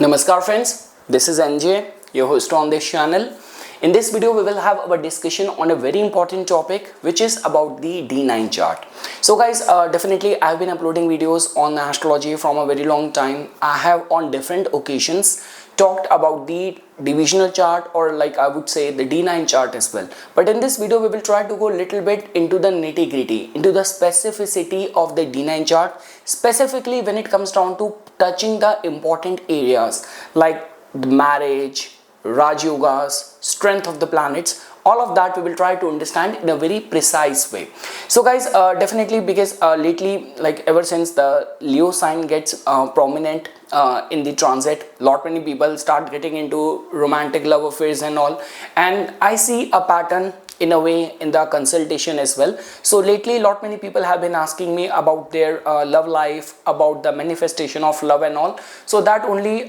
Namaskar friends, this is NJ, your host on this channel. In this video, we will have our discussion on a very important topic which is about the D9 chart. So guys, definitely I have been uploading videos on astrology from a very long time. I have on different occasions talked about the divisional chart, or like I would say the D9 chart as well. But in this video, we will try to go a little bit into the nitty gritty, into the specificity of the D9 chart, specifically when it comes down to touching the important areas like the marriage, Raj Yogas, strength of the planets. All of that we will try to understand in a very precise way. So guys, definitely, because lately, like ever since the Leo sign gets prominent in the transit, lot many people start getting into romantic love affairs and all, and I see a pattern in a way in the consultation as well. So lately lot many people have been asking me about their love life, about the manifestation of love and all. So that only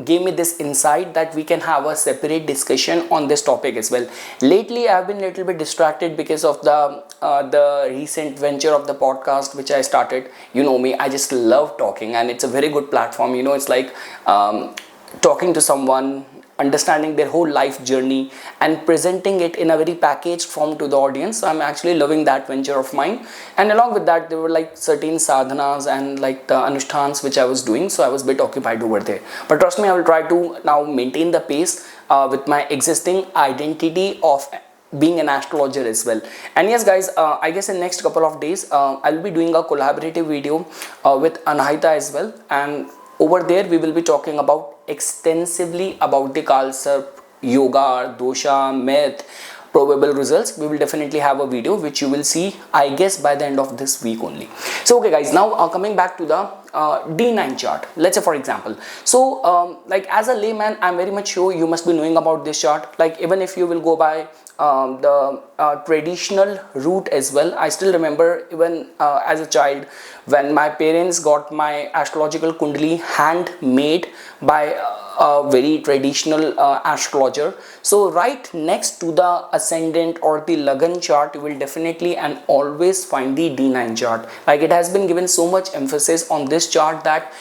gave me this insight that we can have a separate discussion on this topic as well. Lately I have been a little bit distracted because of the recent venture of the podcast which I started. You know me, I just love talking, and it's a very good platform. You know, it's like talking to someone, understanding their whole life journey and presenting it in a very packaged form to the audience. So I'm actually loving that venture of mine, and along with that there were like certain sadhanas and like the anushtans which I was doing, so I was a bit occupied over there. But trust me, I will try to now maintain the pace with my existing identity of being an astrologer as well. And yes guys, I guess in next couple of days I'll be doing a collaborative video with Anahita as well, and over there we will be talking about extensively about the Kalsarp, yoga, dosha, myth, probable results. We will definitely have a video which you will see, I guess, by the end of this week only. So okay guys, now coming back to the D9 chart. Let's say for example, so like as a layman, I'm very much sure you must be knowing about this chart. Like even if you will go by the traditional route as well, I still remember even as a child when my parents got my astrological kundali handmade by a very traditional astrologer. So right next to the ascendant or the Lagan chart, you will definitely and always find the D9 chart. Like it has been given so much emphasis on this chart that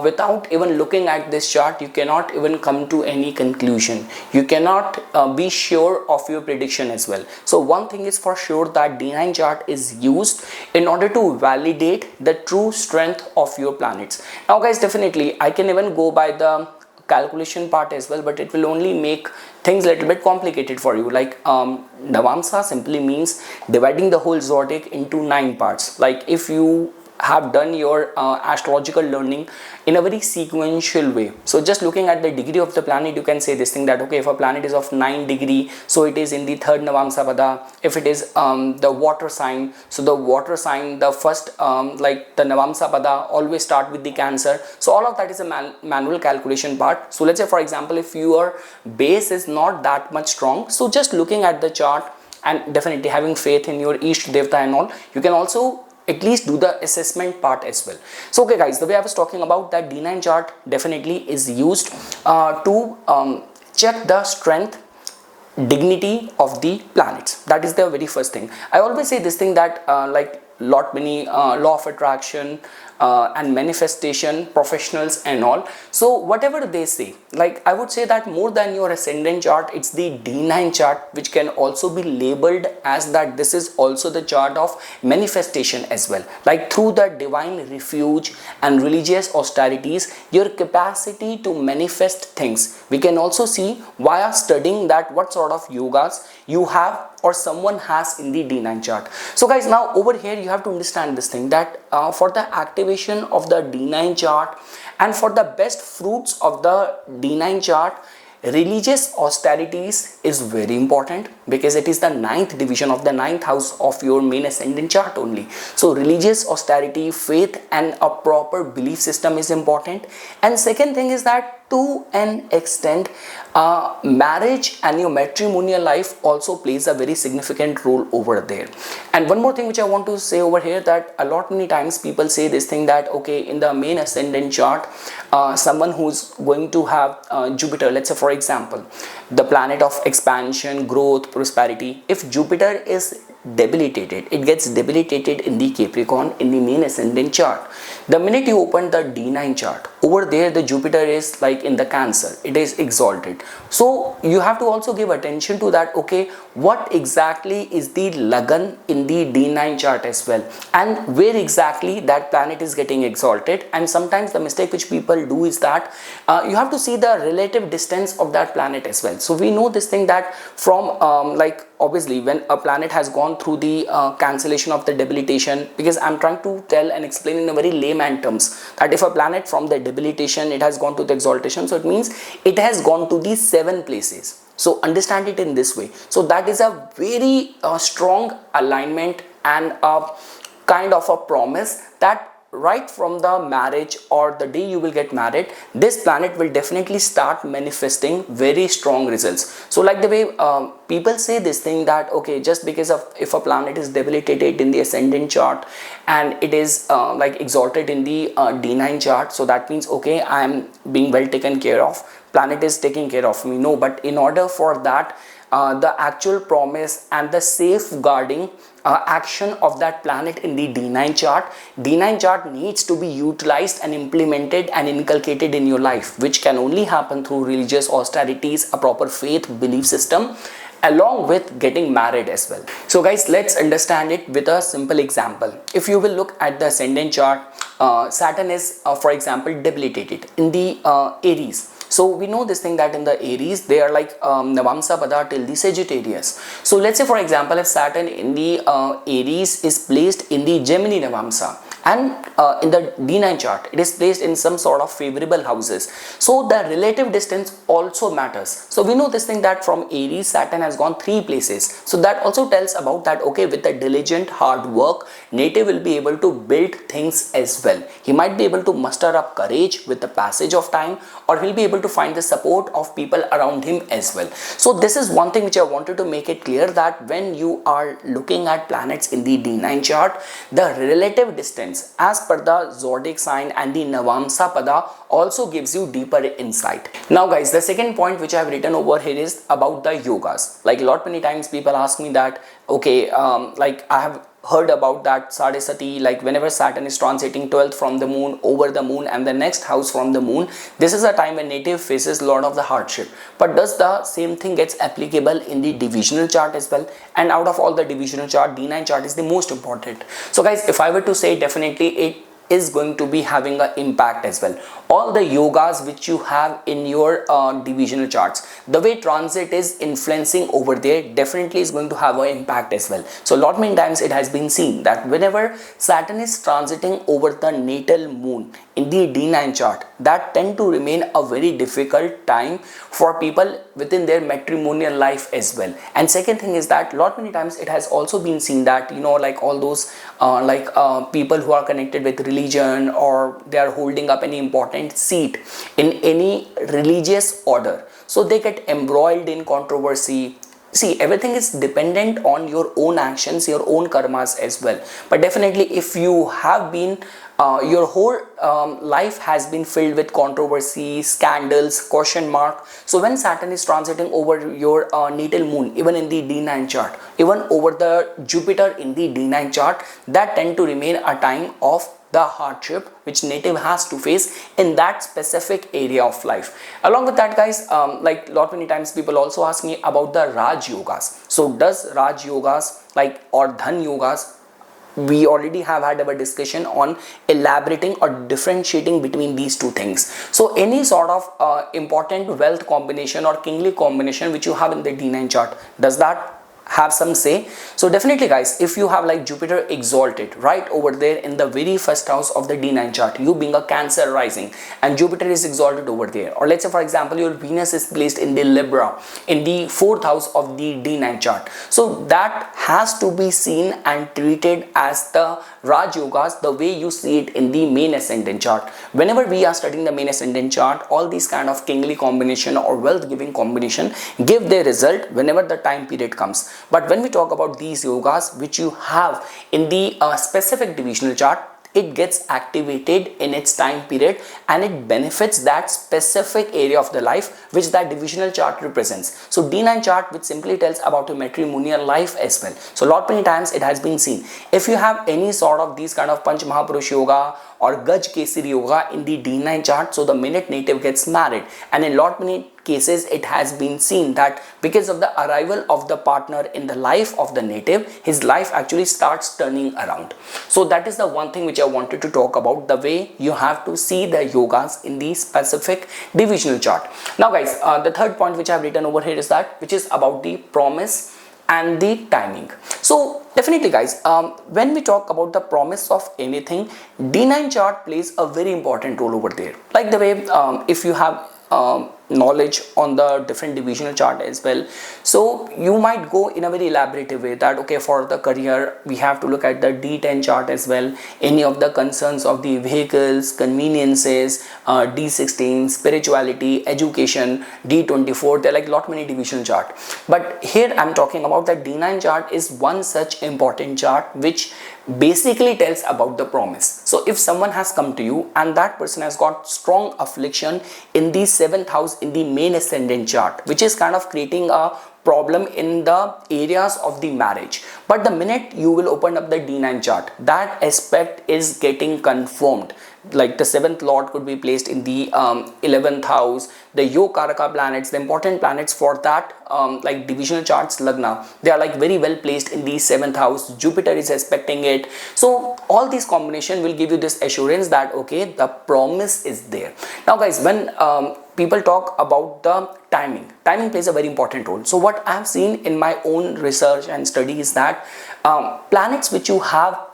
without even looking at this chart, you cannot even come to any conclusion. You cannot be sure of your prediction as well. So one thing is for sure, that D9 chart is used in order to validate the true strength of your planets. Now guys, definitely I can even go by the calculation part as well, but it will only make things a little bit complicated for you. Like Navamsa simply means dividing the whole zodiac into 9 parts. Like if you have done your astrological learning in a very sequential way, so just looking at the degree of the planet, you can say this thing that okay, if a planet is of 9 degree, so it is in the 3rd Navamsa Pada. If it is the water sign, so the water sign, the first like the Navamsa Pada always start with the Cancer. So all of that is a manual calculation part. So let's say for example, if your base is not that much strong, so just looking at the chart and definitely having faith in your Ishta Devta and all, you can also at least do the assessment part as well. So okay guys, the way I was talking about, that D9 chart definitely is used to check the strength, dignity of the planets. That is the very first thing. I always say this thing that like lot many law of attraction and manifestation professionals and all, so whatever they say, like I would say that more than your ascendant chart, it's the D9 chart which can also be labeled as that this is also the chart of manifestation as well. Like through the divine refuge and religious austerities, your capacity to manifest things, we can also see via studying that what sort of yogas you have or someone has in the D9 chart. So guys, now over here you have to understand this thing that for the activation of the D9 chart and for the best fruits of the D9 chart, religious austerities is very important, because it is the 9th division of the 9th house of your main ascendant chart only. So religious austerity, faith and a proper belief system is important. And second thing is that to an extent, marriage and your matrimonial life also plays a very significant role over there. And one more thing which I want to say over here, that a lot many times people say this thing that okay, in the main ascendant chart, someone who's going to have Jupiter, let's say for example, the planet of expansion, growth, prosperity, if Jupiter is debilitated. It gets debilitated in the Capricorn in the main ascendant chart. The minute you open the D9 chart, over there the Jupiter is like in the Cancer, it is exalted. So you have to also give attention to that, okay, what exactly is the Lagan in the D9 chart as well, and where exactly that planet is getting exalted. And sometimes the mistake which people do is that you have to see the relative distance of that planet as well. So we know this thing that from like obviously when a planet has gone through the cancellation of the debilitation, because I'm trying to tell and explain in a very layman terms that if a planet from the debilitation it has gone to the exaltation, so it means it has gone to the 7 places. So understand it in this way. So that is a very strong alignment and a kind of a promise that right from the marriage or the day you will get married, this planet will definitely start manifesting very strong results. So like the way people say this thing that okay, just because of if a planet is debilitated in the ascendant chart and it is like exalted in the D9 chart, so that means okay, I am being well taken care of, planet is taking care of me. No, but in order for that the actual promise and the safeguarding action of that planet in the D9 chart needs to be utilized and implemented and inculcated in your life, which can only happen through religious austerities, a proper faith belief system, along with getting married as well. So guys, let's understand it with a simple example. If you will look at the ascendant chart, Saturn is for example debilitated in the Aries. So we know this thing that in the Aries they are like Navamsa Pada till the Sagittarius. So let's say for example if Saturn in the Aries is placed in the Gemini Navamsa, and in the D9 chart it is placed in some sort of favorable houses, so the relative distance also matters. So we know this thing that from Aries Saturn has gone 3 places, so that also tells about that okay, with the diligent hard work native will be able to build things as well. He might be able to muster up courage with the passage of time, or he'll be able to find the support of people around him as well. So this is one thing which I wanted to make it clear, that when you are looking at planets in the D9 chart, the relative distance as per the zodiac sign and the Navamsa Pada also gives you deeper insight. Now guys, the second point which I have written over here is about the yogas. Like a lot many times people ask me that okay, like I have heard about that Sadesati, like whenever Saturn is transiting 12th from the moon over the moon and the next house from the moon, this is a time when native faces a lot of the hardship. But does the same thing gets applicable in the divisional chart as well? And out of all the divisional chart, D9 chart is the most important. So guys, if I were to say, definitely it is going to be having an impact as well. All the yogas which you have in your divisional charts, the way transit is influencing over there definitely is going to have an impact as well. So lot many times it has been seen that whenever Saturn is transiting over the natal moon in the D9 chart, that tend to remain a very difficult time for people within their matrimonial life as well. And second thing is that lot many times it has also been seen that you know, like all those people who are connected with religion, or they are holding up any important seat in any religious order, so they get embroiled in controversy. See, everything is dependent on your own actions, your own karmas as well. But definitely if you have been your whole life has been filled with controversy, scandals, question mark, so when Saturn is transiting over your natal moon, even in the D9 chart, even over the Jupiter in the D9 chart, that tend to remain a time of the hardship which native has to face in that specific area of life. Along with that guys, like lot many times people also ask me about the Raj Yogas. So does Raj Yogas like or Dhan Yogas, we already have had our discussion on elaborating or differentiating between these two things. So any sort of important wealth combination or kingly combination which you have in the D9 chart, does that have some say? So definitely guys, if you have like Jupiter exalted right over there in the very first house of the D9 chart, you being a Cancer rising and Jupiter is exalted over there, or let's say for example your Venus is placed in the Libra in the 4th house of the D9 chart, so that has to be seen and treated as the Raj Yogas, the way you see it in the main ascendant chart. Whenever we are studying the main ascendant chart, all these kind of kingly combination or wealth giving combination give their result whenever the time period comes. But when we talk about these yogas which you have in the specific divisional chart, it gets activated in its time period and it benefits that specific area of the life which that divisional chart represents. So D9 chart, which simply tells about a matrimonial life as well. So lot many times it has been seen, if you have any sort of these kind of Panch Mahapurush yoga or Gaj Kesari yoga in the D9 chart, so the minute native gets married, and in lot many cases it has been seen that because of the arrival of the partner in the life of the native, his life actually starts turning around. So that is the one thing which I wanted to talk about, the way you have to see the yogas in the specific divisional chart. Now guys, the third point which I have written over here is that, which is about the promise and the timing. So definitely guys, when we talk about the promise of anything, D9 chart plays a very important role over there. Like the way if you have knowledge on the different divisional chart as well, so you might go in a very elaborative way that okay, for the career we have to look at the D10 chart as well, any of the concerns of the vehicles, conveniences, D16, spirituality, education, D24, there are like lot many divisional chart. But here I'm talking about that D9 chart is one such important chart which basically tells about the promise. So if someone has come to you and that person has got strong affliction in the 7th house in the main ascendant chart, which is kind of creating a problem in the areas of the marriage, but the minute you will open up the D9 chart, that aspect is getting confirmed. Like the 7th lord could be placed in the 11th house, the Yogaraka planets, the important planets for that like divisional charts lagna, they are like very well placed in the 7th house. Jupiter is aspecting it. So all these combination will give you this assurance that okay, the promise is there. Now guys, when people talk about the timing plays a very important role. So what I have seen in my own research and study is that planets which you have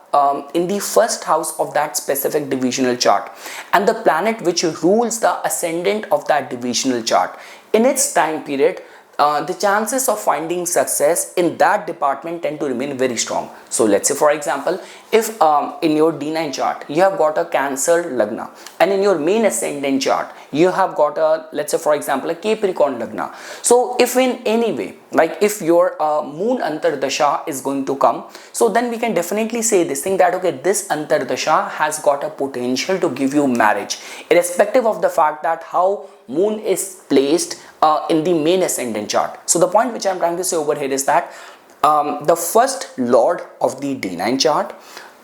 in the first house of that specific divisional chart and the planet which rules the ascendant of that divisional chart, in its time period, the chances of finding success in that department tend to remain very strong. So let's say for example, if in your D9 chart you have got a Cancer Lagna and in your main ascendant chart you have got a, let's say for example, a Capricorn Lagna. So if in any way, like if your moon Antardasha is going to come, so then we can definitely say this thing that okay, this Antardasha has got a potential to give you marriage, irrespective of the fact that how moon is placed in the main ascendant chart. So the point which I am trying to say over here is that the first lord of the D9 chart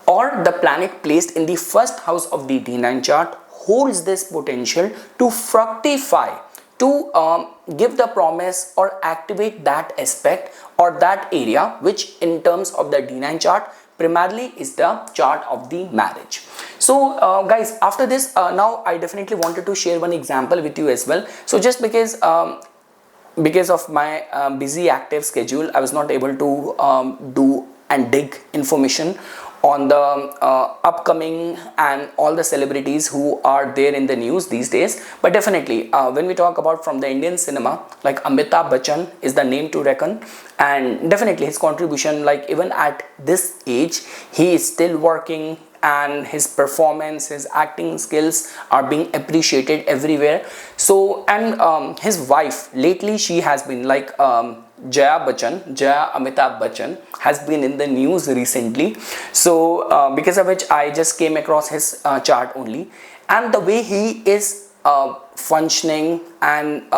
or the planet placed in the first house of the D9 chart holds this potential to fructify, to give the promise or activate that aspect or that area, which in terms of the D9 chart primarily is the chart of the marriage. So guys, after this now I definitely wanted to share one example with you as well. So just because of my busy active schedule, I was not able to do and dig information on the upcoming and all the celebrities who are there in the news these days. But definitely when we talk about from the Indian cinema, like Amitabh Bachchan is the name to reckon, and definitely his contribution, like even at this age he is still working and his performance, his acting skills are being appreciated everywhere. So and his wife lately, she has been like Jaya Amitabh Bachchan has been in the news recently. So because of which I just came across his chart only, and the way he is functioning and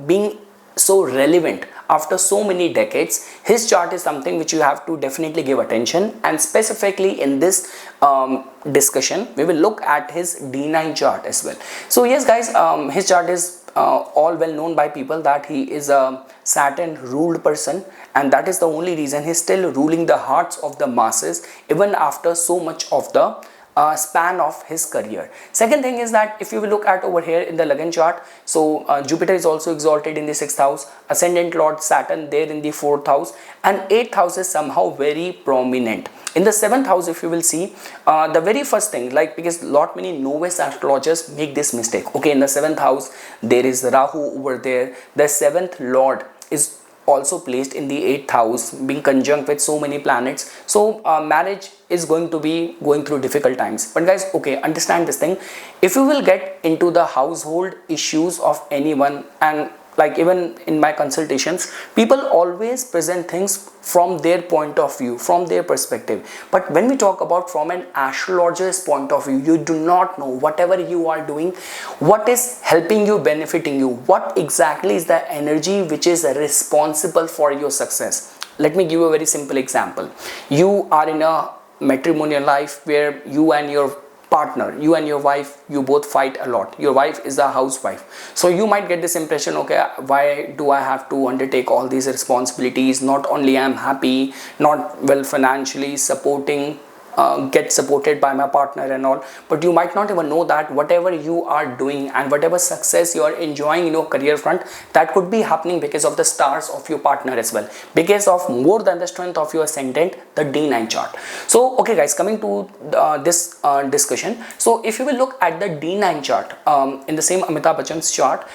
being so relevant after so many decades, his chart is something which you have to definitely give attention. And specifically in this discussion we will look at his D9 chart as well. So yes guys, his chart is all well known by people that he is a Saturn ruled person, and that is the only reason he's still ruling the hearts of the masses even after so much of the span of his career. Second thing is that if you will look at over here in the Lagna chart, so Jupiter is also exalted in the 6th house, ascendant lord Saturn there in the 4th house, and 8th house is somehow very prominent. In the 7th house, if you will see, the very first thing, like because lot many novice astrologers make this mistake. Okay, in the 7th house there is Rahu over there, the 7th lord is also placed in the 8th house, being conjunct with so many planets. So marriage is going to be going through difficult times. But guys, okay, understand this thing, if you will get into the household issues of anyone, and like even in my consultations, people always present things from their point of view, from their perspective. But when we talk about from an astrologer's point of view, you do not know whatever you are doing, what is helping you, benefiting you, what exactly is the energy which is responsible for your success. Let me give you a very simple example. You are in a matrimonial life where you and your partner, you and your wife, you both fight a lot. Your wife is a housewife, so you might get this impression, okay, why do I have to undertake all these responsibilities? Not only I'm happy, not well financially supporting, get supported by my partner and all, but you might not even know that whatever you are doing and whatever success you are enjoying in your career front, that could be happening because of the stars of your partner as well, because of more than the strength of your ascendant, the D9 chart. So okay guys, coming to this discussion, so if you will look at the D9 chart, in the same Amitabh Bachchan's chart,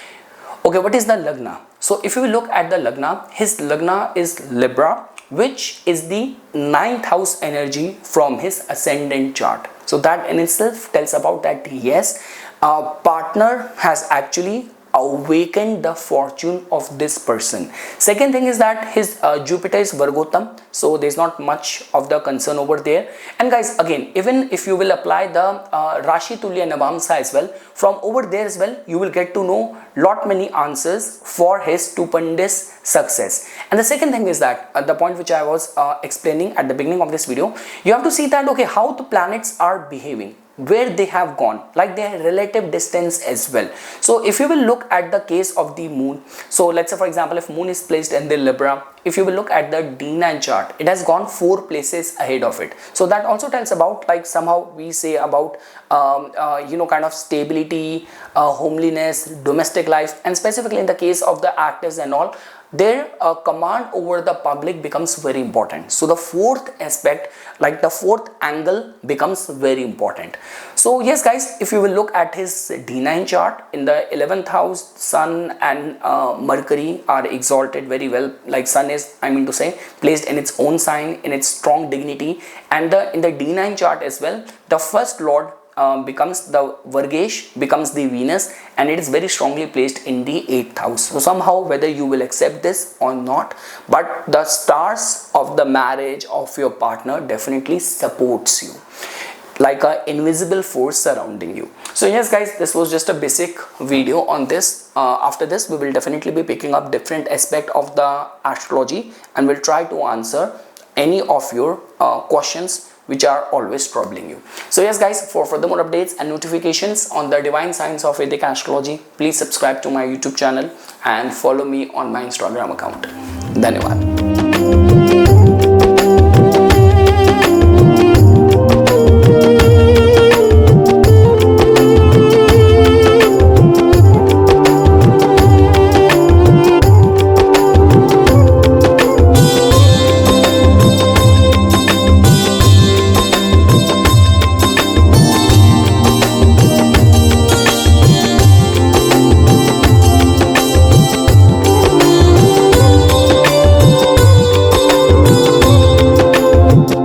okay, what is the Lagna? So if you will look at the Lagna, his Lagna is Libra, which is the 9th house energy from his ascendant chart. So that in itself tells about that yes, our partner has actually awakened the fortune of this person. Second thing is that his Jupiter is Vargotam, so there's not much of the concern over there. And guys, again, even if you will apply the Rashi Tulya Navamsa as well, from over there as well, you will get to know lot many answers for his stupendous success. And the second thing is that the point which I was explaining at the beginning of this video, you have to see that okay, how the planets are behaving, where they have gone, like their relative distance as well. So if you will look at the case of the moon, so let's say for example, if moon is placed in the Libra, if you will look at the D9 chart, it has gone 4 places ahead of it. So that also tells about, like somehow we say about you know, kind of stability, homeliness, domestic life, and specifically in the case of the actors and all, their command over the public becomes very important. So the fourth aspect, like the fourth angle, becomes very important. So yes guys, if you will look at his D9 chart, in the 11th house, Sun and Mercury are exalted very well. Like Sun is, I mean to say, placed in its own sign, in its strong dignity, and in the D9 chart as well, the first lord becomes the Vargesh, becomes the Venus, and it is very strongly placed in the 8th house. So somehow, whether you will accept this or not, but the stars of the marriage of your partner definitely supports you, like an invisible force surrounding you. So yes guys, this was just a basic video on this. After this, we will definitely be picking up different aspect of the astrology, and we'll try to answer any of your questions which are always troubling you. So yes guys, for further more updates and notifications on the divine science of Vedic astrology, please subscribe to my YouTube channel and follow me on my Instagram account. Dhanyavad.